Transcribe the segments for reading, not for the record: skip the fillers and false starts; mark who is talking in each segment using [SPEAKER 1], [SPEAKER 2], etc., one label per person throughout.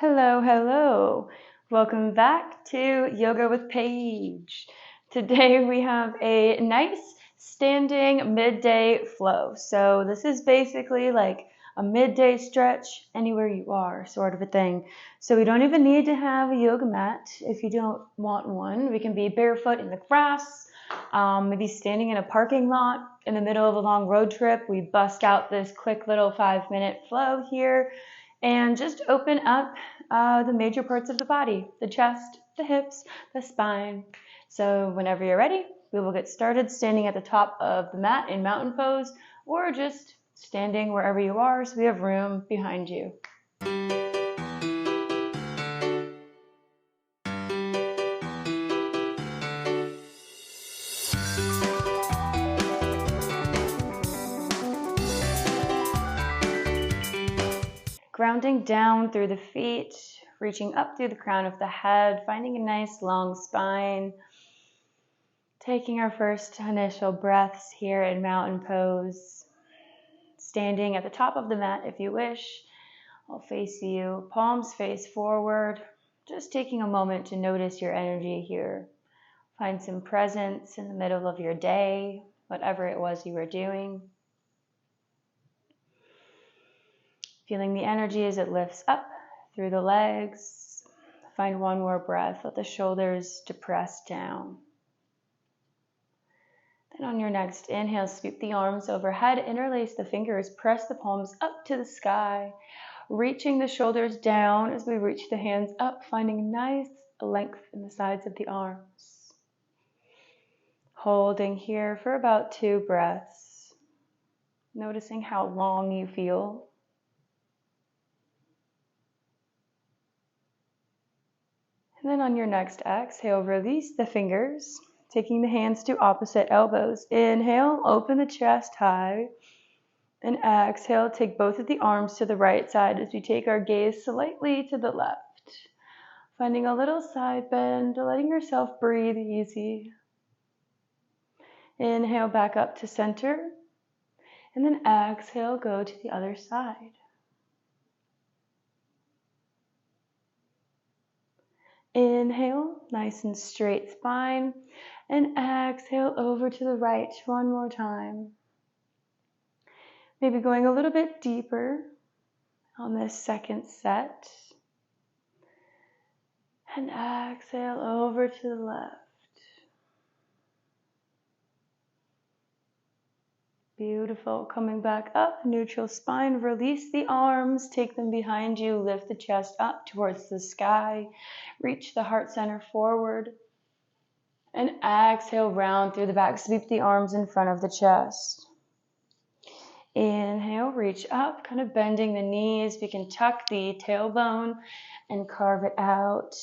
[SPEAKER 1] Hello, hello. Welcome back to Yoga with Paige. Today we have a nice standing midday flow. So this is basically like a midday stretch anywhere you are sort of a thing. So we don't even need to have a yoga mat if you don't want one. We can be barefoot in the grass, maybe standing in a parking lot in the middle of a long road trip. We bust out this quick little 5-minute flow here and just open up the major parts of the body, the chest, the hips, the spine. So whenever you're ready, we will get started standing at the top of the mat in mountain pose or just standing wherever you are so we have room behind you. Grounding down through the feet, reaching up through the crown of the head, finding a nice long spine. Taking our first initial breaths here in mountain pose. Standing at the top of the mat if you wish. I'll face you, palms face forward. Just taking a moment to notice your energy here. Find some presence in the middle of your day, whatever it was you were doing. Feeling the energy as it lifts up through the legs. Find one more breath. Let the shoulders depress down. Then on your next inhale, sweep the arms overhead, interlace the fingers, press the palms up to the sky, reaching the shoulders down as we reach the hands up, finding nice length in the sides of the arms. Holding here for about 2 breaths, noticing how long you feel. And then on your next exhale, release the fingers, taking the hands to opposite elbows. Inhale, open the chest high. And exhale, take both of the arms to the right side as we take our gaze slightly to the left. Finding a little side bend, letting yourself breathe easy. Inhale back up to center. And then exhale, go to the other side. Inhale, nice and straight spine, and exhale over to the right one more time. Maybe going a little bit deeper on this second set. And exhale over to the left. Beautiful. Coming back up, neutral spine, release the arms, take them behind you, lift the chest up towards the sky, reach the heart center forward, and exhale, round through the back, sweep the arms in front of the chest. Inhale, reach up, kind of bending the knees. We can tuck the tailbone and carve it out,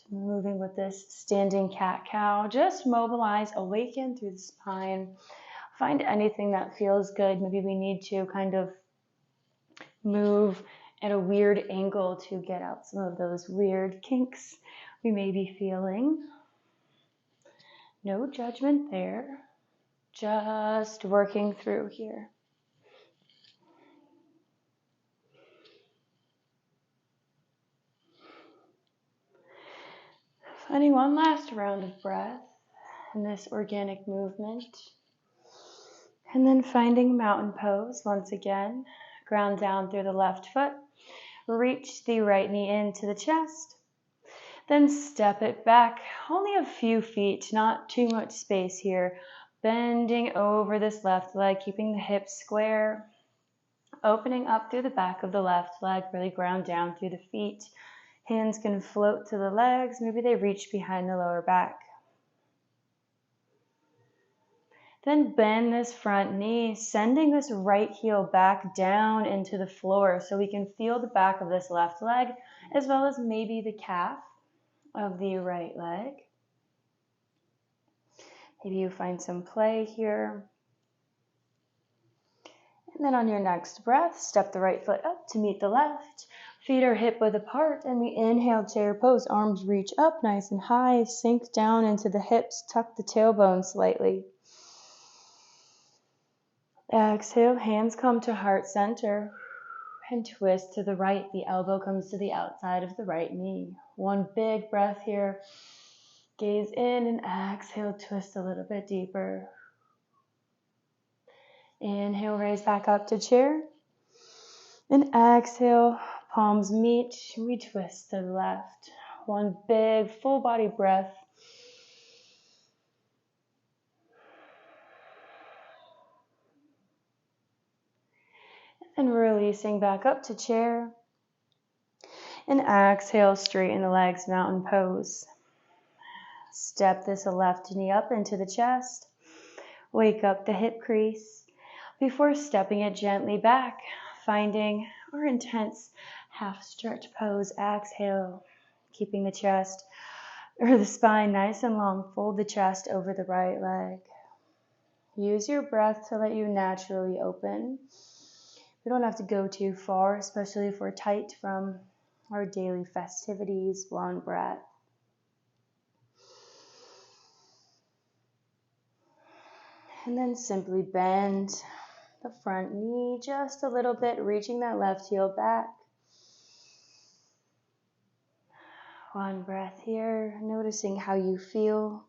[SPEAKER 1] moving with this standing cat-cow. Just mobilize, awaken through the spine. Find anything that feels good. Maybe we need to kind of move at a weird angle to get out some of those weird kinks we may be feeling. No judgment there. Just working through here. Finding one last round of breath in this organic movement. And then finding mountain pose once again. Ground down through the left foot. Reach the right knee into the chest. Then step it back only a few feet, not too much space here. Bending over this left leg, keeping the hips square. Opening up through the back of the left leg, really ground down through the feet. Hands can float to the legs. Maybe they reach behind the lower back. Then bend this front knee, sending this right heel back down into the floor so we can feel the back of this left leg as well as maybe the calf of the right leg. Maybe you find some play here. And then on your next breath, step the right foot up to meet the left. Feet are hip width apart, and we inhale, chair pose. Arms reach up nice and high, sink down into the hips, tuck the tailbone slightly. Exhale, hands come to heart center. and twist to the right. The elbow comes to the outside of the right knee. One big breath here. Gaze in and exhale, twist a little bit deeper. Inhale, raise back up to chair. And exhale, palms meet, we twist to the left. One big full body breath. And releasing back up to chair. And exhale, straighten the legs, mountain pose. Step this left knee up into the chest. Wake up the hip crease before stepping it gently back, finding our intense half stretch pose. Exhale, keeping the chest or the spine nice and long. Fold the chest over the right leg. Use your breath to let you naturally open. We don't have to go too far, especially if we're tight from our daily festivities. One breath. And then simply bend the front knee just a little bit, reaching that left heel back. One breath here, noticing how you feel.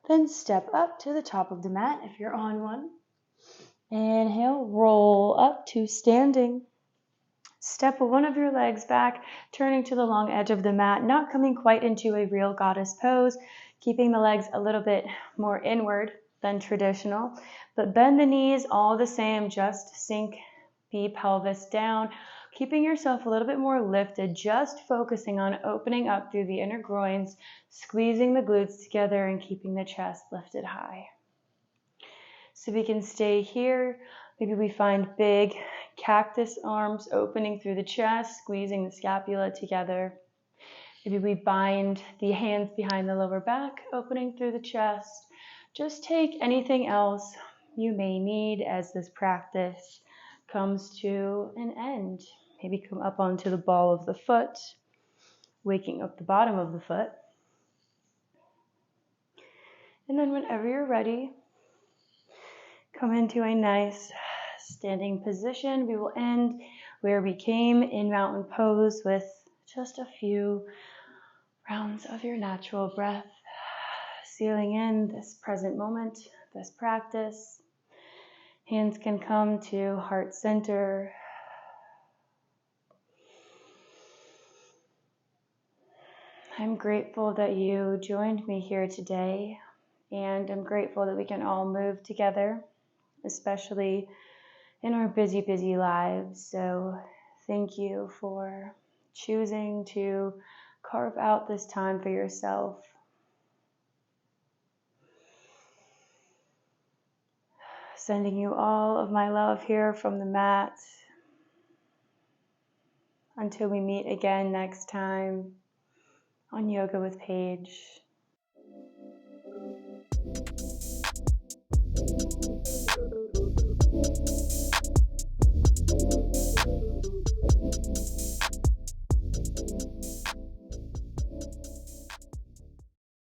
[SPEAKER 1] Then step up to the top of the mat if you're on one. Inhale, roll up to standing. Step one of your legs back, turning to the long edge of the mat, not coming quite into a real goddess pose, keeping the legs a little bit more inward than traditional, but bend the knees all the same, just sink the pelvis down, keeping yourself a little bit more lifted, just focusing on opening up through the inner groins, squeezing the glutes together and keeping the chest lifted high. So we can stay here. Maybe we find big cactus arms opening through the chest, squeezing the scapula together. Maybe we bind the hands behind the lower back, opening through the chest. Just take anything else you may need as this practice comes to an end. Maybe come up onto the ball of the foot, waking up the bottom of the foot. And then whenever you're ready, come into a nice standing position. We will end where we came in mountain pose with just a few rounds of your natural breath, sealing in this present moment, this practice. Hands can come to heart center. I'm grateful that you joined me here today, and I'm grateful that we can all move together, especially in our busy, busy lives. So thank you for choosing to carve out this time for yourself. Sending you all of my love here from the mat. Until we meet again next time on Yoga with Paige.